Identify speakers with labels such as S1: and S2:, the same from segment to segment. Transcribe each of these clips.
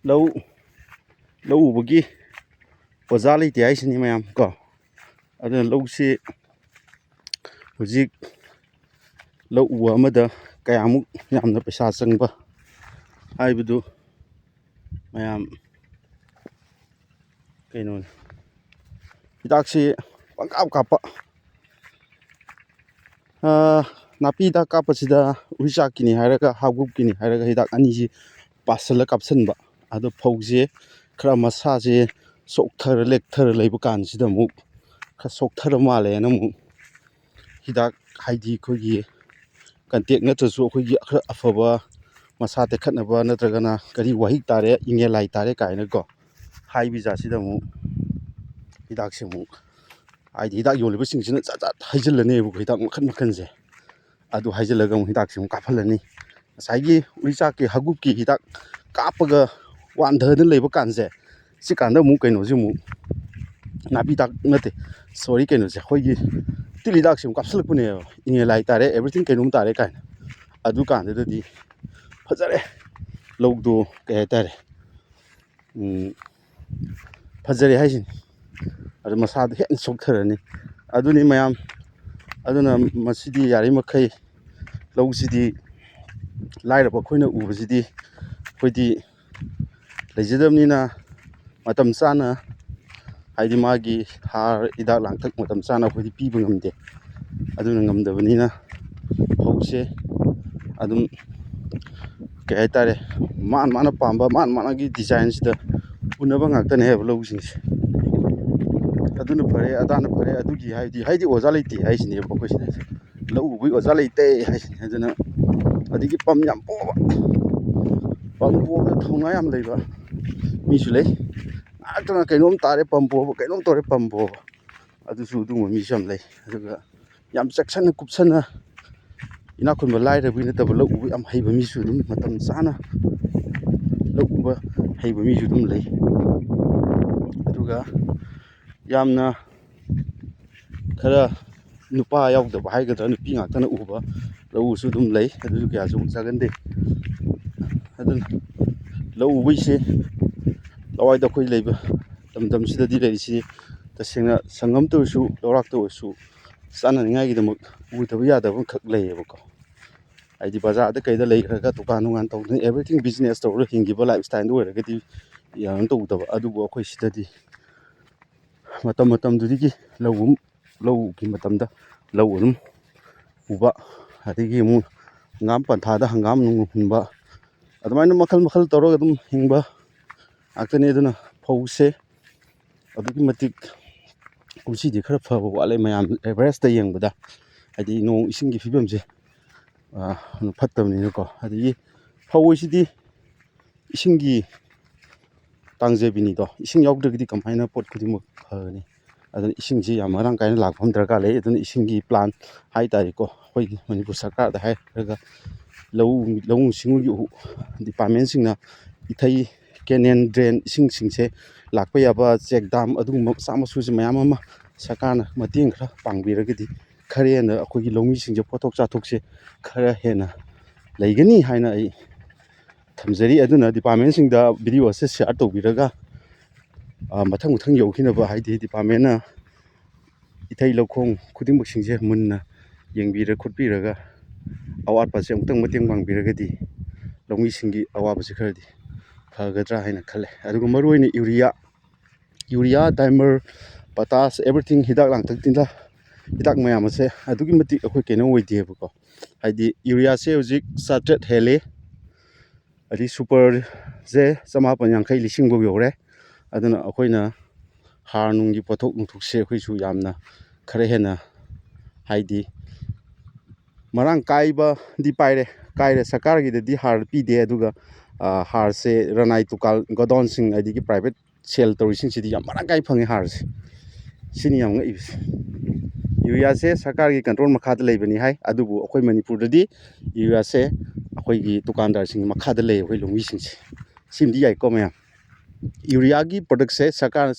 S1: ꯂꯧ ꯎꯕꯒꯤ ꯑꯣꯖꯥ ꯂꯩꯇꯦ ꯍꯥꯏꯁꯤꯅꯤ ꯃꯌꯥꯝ ꯀꯣ ꯑꯗꯨꯅ ꯂꯧꯁꯤ ꯍꯧꯖꯤꯛ ꯂꯧ ꯎꯕ ꯑꯃꯗ ꯀꯌꯥꯃꯨꯛ ꯌꯥꯝꯅ ꯄꯩꯁꯥ ꯆꯪꯕ ꯍꯥꯏꯕꯗꯨ ꯃꯌꯥꯝ ꯀꯩꯅꯣꯅꯤ ꯍꯤꯗꯥꯛꯁꯤ ꯄꯪꯀꯥꯞ ꯀꯥꯞꯄ ꯅꯥꯄꯤ ꯍꯤꯗꯥꯛ ꯀꯥꯞꯄꯁꯤꯗ ꯎꯔꯤꯆꯥꯛꯀꯤꯅꯤ ꯍꯥꯏꯔꯒ ꯍꯥꯞꯒꯨꯞꯀꯤꯅꯤ ꯍꯥꯏꯔꯒ ꯍꯤꯗꯥꯛ ꯑꯅꯤꯁꯤ ꯄꯥꯁꯤꯜꯂ ꯀꯥꯞꯁꯤꯟꯕ ꯑꯗꯣ ꯐꯧꯁꯦ ꯈꯔ ꯃꯁꯥꯁꯦ ꯆꯣꯛꯊꯔ ꯂꯦꯛꯊꯔ ꯂꯩꯕ ꯀꯥꯟꯁꯤꯗ ꯑꯃꯨꯛ ꯈꯔ ꯆꯣꯛꯊꯔ ꯃꯥꯜꯂꯦꯅ ꯑꯃꯨꯛ ꯍꯤꯗꯥꯛ ꯍꯥꯏꯗꯤ ꯑꯩꯈꯣꯏꯒꯤ ꯀꯟꯇꯦꯛ ꯅꯠꯇ꯭ꯔꯁꯨ ꯑꯩꯈꯣꯏꯒꯤ ꯈꯔ ꯑꯐꯕ ꯃꯁꯥ ꯇꯦꯛꯈꯠꯅꯕ ꯅꯠꯇ꯭ꯔꯒꯅ ꯀꯔꯤ ꯋꯥꯍꯤꯛ ꯇꯥꯔꯦ ꯏꯪꯉꯦꯂꯥꯏ ꯇꯥꯔꯦ ꯀꯥꯏꯅꯀꯣ ꯍꯥꯏꯕꯤ ꯖꯥꯠꯁꯤꯗ ꯑꯃꯨꯛ ꯍꯤꯗꯥꯛꯁꯦ ꯑꯃꯨꯛ ꯍꯥꯏꯗꯤ ꯍꯤꯗꯥꯛ ꯌꯣꯜꯂꯤꯕꯁꯤꯡꯁꯤꯅ ꯖꯥꯠ ꯖꯥꯠ ꯍꯩꯖꯤꯜꯂꯅꯦꯕꯀꯣ ꯍꯤꯗꯥꯛ ꯃꯈꯟ ꯃꯈꯟꯁꯦ ꯑꯗꯨ ꯍꯩꯖꯤꯜꯂꯒ ꯑꯃꯨꯛ ꯍꯤꯗꯥꯛꯁꯦ ꯑꯃꯨꯛ ꯀꯥꯞꯍꯜꯂꯅꯤ ꯉꯁꯥꯏꯒꯤ ꯎꯔꯤꯆꯥꯛꯀꯤ ꯍꯥꯒꯨꯞꯀꯤ ꯍꯤꯗꯥꯛ ꯀꯥꯞꯄꯒ ꯋꯥꯟꯊꯗꯅ ꯂꯩꯕ ꯀꯥꯟꯁꯦ ꯁꯤ ꯀꯥꯟꯗ ꯑꯃꯨꯛ ꯀꯩꯅꯣꯁꯦ ꯑꯃꯨꯛ ꯅꯥꯄꯤ ꯍꯤꯗꯥꯛ ꯅꯠꯇꯦ ꯁꯣꯔꯤ ꯀꯩꯅꯣꯁꯦ ꯑꯩꯈꯣꯏꯒꯤ ꯇꯤꯜ ꯍꯤꯗꯥꯛꯁꯦ ꯑꯃꯨꯛ ꯀꯥꯞꯁꯤꯜꯂꯛꯄꯅꯦꯕ ꯏꯪꯉꯦꯂꯥꯏ ꯇꯥꯔꯦ ꯑꯦꯕ꯭ꯔꯤꯊꯤꯡ ꯀꯩꯅꯣꯝ ꯇꯥꯔꯦ ꯀꯥꯏꯅ ꯑꯗꯨ ꯀꯥꯟꯗꯨꯗꯗꯤ ꯐꯖꯔꯦ ꯂꯧꯗꯣ ꯀꯩ ꯍꯥꯏꯇꯥꯔꯦ ꯐꯖꯔꯦ ꯍꯥꯏꯁꯤꯅꯤ ꯑꯗꯨ ꯃꯁꯥꯗꯣ ꯍꯦꯟꯅ ꯆꯣꯛꯊꯔꯅꯤ ꯑꯗꯨꯅꯤ ꯃꯌꯥꯝ ꯑꯗꯨꯅ ꯃꯁꯤꯗꯤ ꯌꯥꯔꯤꯃꯈꯩ ꯂꯧꯁꯤꯗꯤ ꯂꯥꯏꯔꯕ ꯑꯩꯈꯣꯏꯅ ꯎꯕꯁꯤꯗꯤ ꯑꯩꯈꯣꯏꯗꯤ ꯂꯩꯖꯗꯕꯅꯤꯅ ꯃꯇꯝ ꯆꯥꯅ ꯍꯥꯏꯗꯤ ꯃꯥꯒꯤ ꯍꯥꯔ ꯍꯤꯗꯥꯛ ꯂꯥꯡꯊꯛ ꯃꯇꯝ ꯆꯥꯅ ꯑꯩꯈꯣꯏꯗꯤ ꯄꯤꯕ ꯉꯝꯗꯦ ꯑꯗꯨꯅ ꯉꯝꯗꯕꯅꯤꯅ ꯐꯧꯁꯦ ꯑꯗꯨꯝ ꯀꯩ ꯍꯥꯏꯇꯥꯔꯦ ꯃꯥꯅ ꯄꯥꯝꯕ ꯃꯥꯒꯤ ꯗꯤꯖꯥꯏꯟꯁꯤꯗ ꯎꯅꯕ ꯉꯥꯛꯇꯅꯦꯕ ꯂꯧꯁꯤꯡꯁꯦ ꯑꯗꯨꯅ ꯐꯔꯦ ꯑꯗꯥꯅ ꯐꯔꯦ ꯑꯗꯨꯒꯤ ꯍꯥꯏꯗꯤ ꯑꯣꯖꯥ ꯂꯩꯇꯦ ꯍꯥꯏꯁꯤꯅꯦꯕ ꯑꯩꯈꯣꯏ ꯁꯤꯗ ꯂꯧ ꯎꯕꯒꯤ ꯑꯣꯖꯥ ꯂꯩꯇꯦ ꯍꯥꯏꯁꯤꯅꯤ ꯑꯗꯨꯅ ꯑꯗꯒꯤ ꯄꯝ ꯌꯥꯝ ꯄꯣꯕ ꯄꯝ ꯄꯣꯕꯗ ꯊꯧꯅꯥ ꯌꯥꯝ ꯂꯩꯕ ꯃꯤꯁꯨ ꯂꯩ ꯉꯥꯛꯇꯅ ꯀꯩꯅꯣꯝ ꯇꯥꯔꯦ ꯄꯝ ꯄꯣꯕ ꯀꯩꯅꯣꯝ ꯇꯧꯔꯦ ꯄꯝ ꯄꯣꯕ ꯑꯗꯨꯁꯨ ꯑꯗꯨꯒꯨꯝꯕ ꯃꯤꯁꯨ ꯌꯥꯝ ꯂꯩ ꯑꯗꯨꯒ ꯌꯥꯝ ꯆꯦꯛꯁꯤꯟꯅ ꯀꯨꯞꯁꯟꯅ ꯏꯅꯥꯛ ꯈꯨꯟꯕ ꯂꯥꯏꯔꯕꯒꯤ ꯅꯠꯇꯕ ꯂꯧ ꯎꯕ ꯌꯥꯝ ꯍꯩꯕ ꯃꯤꯁꯨ ꯑꯗꯨꯝ ꯃꯇꯝ ꯆꯥꯅ ꯂꯧ ꯎꯕ ꯍꯩꯕ ꯃꯤꯁꯨ ꯑꯗꯨꯝ ꯂꯩ ꯑꯗꯨꯒ ꯌꯥꯝꯅ ꯈꯔ ꯅꯨꯄꯥ ꯌꯥꯎꯗꯕ ꯍꯥꯏꯒꯗ꯭ꯔꯥ ꯅꯨꯄꯤ ꯉꯥꯛꯇꯅ ꯎꯕ ꯂꯧꯎꯁꯨ ꯑꯗꯨꯝ ꯂꯩ ꯑꯗꯨꯁꯨ ꯀꯌꯥꯁꯨ ꯆꯥꯒꯟꯗꯦ ꯑꯗꯨꯅ ꯂꯧ ꯎꯕꯩꯁꯦ ꯂꯋꯥꯏꯗ ꯑꯩꯈꯣই ꯂꯩꯕ ꯂꯝꯗꯝꯁꯤꯗꯗꯤ ꯂꯩꯔꯤꯁꯤ ꯇꯁꯦꯡꯅ ꯁꯪꯉꯝꯇ ꯑꯣꯏꯔꯁꯨ ꯂꯧꯔꯥꯛꯇ ꯑꯣꯏꯔꯁꯨ ꯆꯥꯅꯅꯤꯡꯉꯥꯏꯒꯤꯗꯃꯛ ꯎꯗꯕ ꯌꯥꯗꯕ ꯑꯃꯈꯛ ꯂꯩꯌꯦꯕꯀꯣ ꯍꯥꯏꯗꯤ ꯕꯖꯥꯔꯗ ꯀꯩꯗ ꯂꯩꯈ꯭ꯔꯒ ꯗꯨꯀꯥꯟ ꯅꯨꯡꯉꯥꯟ ꯇꯧꯗꯅ ꯑꯦꯕ꯭ꯔꯤꯊꯤꯡ ꯕꯤꯖꯤꯅꯦꯁ ꯇꯧꯔꯒ ꯍꯤꯡꯈꯤꯕ ꯂꯥꯏꯞ ꯏꯁꯇꯥꯏꯜꯗꯨ ꯑꯣꯏꯔꯒꯗꯤ ꯌꯥꯝ ꯇꯧꯗꯕ ꯑꯗꯨꯕꯨ ꯑꯩꯈꯣꯏ ꯁꯤꯗꯗꯤ ꯃꯇꯝꯗꯨꯗꯒꯤ ꯂꯧꯒꯤ ꯃꯇꯝꯗ ꯂꯧ ꯑꯗꯨꯝ ꯎꯕ ꯑꯗꯒꯤ ꯑꯃꯨꯛ ꯍꯪꯒꯥꯝ ꯄꯟꯊꯥꯗ ꯍꯪꯒꯥꯝ ꯅꯨꯡ ꯍꯨꯟꯕ ꯑꯗꯨꯃꯥꯏꯅ ꯃꯈꯜ ꯃꯈꯜ ꯇꯧꯔꯒ ꯑꯗꯨꯝ ꯍꯤꯡꯕ ꯉꯥꯛꯇꯅꯤ ꯑꯗꯨꯅ ꯐꯧꯁꯦ ꯑꯗꯨꯛꯀꯤ ꯃꯇꯤꯛ ꯀꯨꯝꯁꯤꯗꯤ ꯈꯔ ꯐꯕ ꯋꯥꯠꯂꯦ ꯃꯌꯥꯝ ꯑꯦꯚꯔꯦꯁꯇ ꯌꯦꯡꯕꯗ ꯍꯥꯏꯗꯤ ꯅꯣꯡ ꯏꯁꯤꯡꯒꯤ ꯐꯤꯕꯝꯁꯦ ꯐꯠꯇꯕꯅꯤꯅꯀꯣ ꯑꯗꯒꯤ ꯐꯧ ꯍꯥꯏꯁꯤꯗꯤ ꯏꯁꯤꯡꯒꯤ ꯇꯥꯡꯖꯕꯤꯅꯤꯗꯣ ꯏꯁꯤꯡ ꯌꯥꯎꯗ꯭ꯔꯒꯗꯤ ꯀꯃꯥꯏꯅ ꯄꯣꯠ ꯈꯨꯗꯤꯡꯃꯛ ꯐꯒꯅꯤ ꯑꯗꯨꯅ ꯏꯁꯤꯡꯁꯤ ꯌꯥꯝ ꯃꯔꯥꯡ ꯀꯥꯏꯅ ꯂꯥꯛꯄ ꯑꯃ ꯗꯔꯀꯥꯔ ꯂꯩ ꯑꯗꯨꯅ ꯏꯁꯤꯡꯒꯤ ꯄ꯭ꯂꯥꯟ ꯍꯥꯏꯇꯥꯔꯦꯀꯣ ꯑꯩꯈꯣꯏꯒꯤ ꯃꯅꯤꯄꯨꯔ ꯁꯔꯀꯥꯔꯗ ꯍꯥꯏꯔꯒ ꯂꯧꯎ ꯁꯤꯡꯎꯒꯤ ꯗꯤꯄꯥꯔꯠꯃꯦꯟꯁꯤꯡꯅ ꯏꯊꯩ ꯀꯦꯅꯦꯜ ꯗ꯭ꯔꯦꯟ ꯏꯁꯤꯡꯁꯤꯡꯁꯦ ꯂꯥꯛꯄ ꯌꯥꯕ ꯆꯦꯛ ꯗꯥꯝ ꯑꯗꯨꯒꯨꯝꯕ ꯃꯆꯥ ꯃꯁꯨꯁꯦ ꯃꯌꯥꯝ ꯑꯃ ꯁꯔꯀꯥꯔꯅ ꯃꯇꯦꯡ ꯈꯔ ꯄꯥꯡꯕꯤꯔꯒꯗꯤ ꯈꯔ ꯍꯦꯟꯅ ꯑꯩꯈꯣꯏꯒꯤ ꯂꯧꯃꯤꯁꯤꯡꯁꯦ ꯄꯣꯠꯊꯣꯛ ꯆꯥꯊꯣꯛꯁꯦ ꯈꯔ ꯍꯦꯟꯅ ꯂꯩꯒꯅꯤ ꯍꯥꯏꯅ ꯑꯩ ꯊꯝꯖꯔꯤ ꯑꯗꯨꯅ ꯗꯤꯄꯥꯔꯠꯃꯦꯟꯁꯤꯡꯗ ꯚꯤꯗꯤꯑꯣꯁꯦ ꯁꯤꯌꯥꯔ ꯇꯧꯕꯤꯔꯒ ꯃꯊꯪ ꯌꯧꯈꯤꯅꯕ ꯍꯥꯏꯗꯤ ꯗꯤꯄꯥꯔꯠꯃꯦꯟꯅ ꯏꯊꯩ ꯂꯧꯈꯣꯡ ꯈꯨꯗꯤꯡꯃꯛꯁꯤꯡꯁꯦ ꯃꯨꯟꯅ ꯌꯦꯡꯕꯤꯔ ꯈꯣꯠꯄꯤꯔꯒ ꯑꯋꯥꯠꯄꯁꯦ ꯑꯃꯨꯛꯇꯪ ꯃꯇꯦꯡ ꯄꯥꯡꯕꯤꯔꯒꯗꯤ ꯂꯧꯃꯤꯁꯤꯡꯒꯤ ꯑꯋꯥꯕꯁꯤ ꯈꯔꯗꯤ ꯐꯒꯗ꯭ꯔꯥ ꯍꯥꯏꯅ ꯈꯜꯂꯦ ꯑꯗꯨꯒ ꯃꯔꯨꯑꯣꯏꯅ ꯌꯨꯔꯤꯌꯥ ꯗꯥꯏꯃꯔ ꯄꯇꯥꯁ ꯑꯦꯕ꯭ꯔꯤꯊꯤꯡ ꯍꯤꯗꯥꯛ ꯂꯥꯡꯊꯛꯇꯤꯅ ꯍꯤꯗꯥꯛ ꯃꯌꯥꯝ ꯑꯁꯦ ꯑꯗꯨꯛꯀꯤ ꯃꯇꯤꯛ ꯑꯩꯈꯣꯏ ꯀꯩꯅꯣ ꯑꯣꯏꯗꯦꯕꯀꯣ ꯍꯥꯏꯗꯤ ꯌꯨꯔꯤꯌꯥꯁꯦ ꯍꯧꯖꯤꯛ 900 ꯍꯦꯜꯂꯤ ꯑꯗꯩ ꯁꯨꯄꯔꯁꯦ 150 1,000 ꯌꯧꯔꯦ ꯑꯗꯨꯅ ꯑꯩꯈꯣꯏꯅ ꯍꯥꯔ ꯅꯨꯡꯒꯤ ꯄꯣꯠꯊꯣꯛ ꯅꯨꯡꯊꯣꯛꯁꯦ ꯑꯩꯈꯣꯏꯁꯨ ꯌꯥꯝꯅ ꯈꯔ ꯍꯦꯟꯅ ꯍꯥꯏꯗꯤ ꯃꯔꯥꯡ ꯀꯥꯏꯕꯗꯤ ꯀꯥꯏꯔꯦ ꯁꯔꯀꯥꯔꯒꯤꯗꯗꯤ ꯍꯥꯔ ꯄꯤꯗꯦ ꯑꯗꯨꯒ ꯍꯥꯔꯁꯦ ꯔꯅꯥꯏ ꯇꯨꯀꯥꯜ ꯒꯣꯗꯥꯎꯟꯁꯤꯡ ꯑꯗꯒꯤ ꯄ꯭ꯔꯥꯏꯚꯦꯠ ꯁꯦꯜ ꯇꯧꯔꯤꯁꯤꯡꯁꯤꯗꯤ ꯌꯥꯝ ꯃꯔꯥꯡ ꯀꯥꯏ ꯐꯪꯉꯦ ꯍꯥꯔꯁꯦ ꯁꯤꯅꯤ ꯌꯥꯝ ꯉꯛꯏꯕꯁꯦ ꯌꯨꯔꯤꯌꯥꯁꯦ ꯁꯔꯀꯥꯔꯒꯤ ꯀꯟꯇ꯭ꯔꯣꯜ ꯃꯈꯥꯗ ꯂꯩꯕꯅꯤ ꯍꯥꯏ ꯑꯗꯨꯕꯨ ꯑꯩꯈꯣꯏ ꯃꯅꯤꯄꯨꯔꯗꯗꯤ ꯌꯨꯔꯤꯌꯥꯁꯦ ꯑꯩꯈꯣꯏꯒꯤ ꯗꯨꯀꯥꯟꯗꯥꯔꯁꯤꯡꯒꯤ ꯃꯈꯥꯗ ꯂꯩ ꯑꯩꯈꯣꯏ ꯂꯧꯃꯤꯁꯤꯡꯁꯦ ꯁꯤꯃꯗꯤ ꯌꯥꯏꯀꯣ ꯃꯌꯥꯝ ꯌꯨꯔꯤꯌꯥꯒꯤ ꯄ꯭ꯔꯗꯛꯁꯦ ꯁꯔꯀꯥꯔꯅ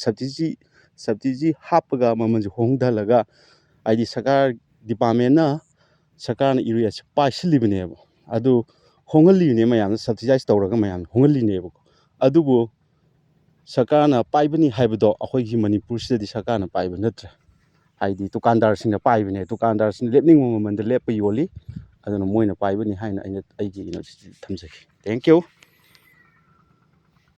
S1: ꯁꯕꯁꯤꯗꯤ ꯍꯥꯞꯄꯒ ꯃꯃꯜꯁꯦ ꯍꯣꯡꯊꯍꯜꯂꯒ ꯍꯥꯏꯗꯤ ꯁꯔꯀꯥꯔ ꯗꯤꯄꯥꯔꯠꯃꯦꯟꯅ ꯁꯔꯀꯥꯔꯅ ꯌꯨꯔꯤꯌꯥꯁꯦ ꯄꯥꯏꯁꯤꯜꯂꯤꯕꯅꯦꯕ ꯑꯗꯨ ꯍꯣꯡꯍꯜꯂꯤꯕꯅꯦ ꯃꯌꯥꯝꯅ ꯁꯕꯁꯤꯗꯥꯏꯁ ꯇꯧꯔꯒ ꯃꯌꯥꯝꯅ ꯍꯣꯡꯍꯜꯂꯤꯅꯦꯕꯀꯣ ꯑꯗꯨꯕꯨ ꯁꯔꯀꯥꯔꯅ ꯄꯥꯏꯕꯅꯤ ꯍꯥꯏꯕꯗꯣ ꯑꯩꯈꯣꯏꯒꯤ ꯃꯅꯤꯄꯨꯔꯁꯤꯗꯗꯤ ꯁꯔꯀꯥꯔꯅ ꯄꯥꯏꯕ ꯅꯠꯇ꯭ꯔꯦ, ꯍꯥꯏꯗꯤ ꯗꯨꯀꯥꯟꯗꯥꯔꯁꯤꯡꯅ ꯄꯥꯏꯕꯅꯦ, ꯗꯨꯀꯥꯟꯗꯥꯔꯁꯤꯡꯅ ꯂꯦꯞꯅꯤꯡꯕ ꯃꯃꯟꯗ ꯂꯦꯞꯄ ꯌꯣꯜꯂꯤ, ꯑꯗꯨꯅ ꯃꯣꯏꯅ ꯄꯥꯏꯕꯅꯤ ꯍꯥꯏꯅ ꯑꯩꯒꯤ ꯀꯩꯅꯣꯁꯤ ꯊꯝꯖꯒꯦ꯫ Thank you.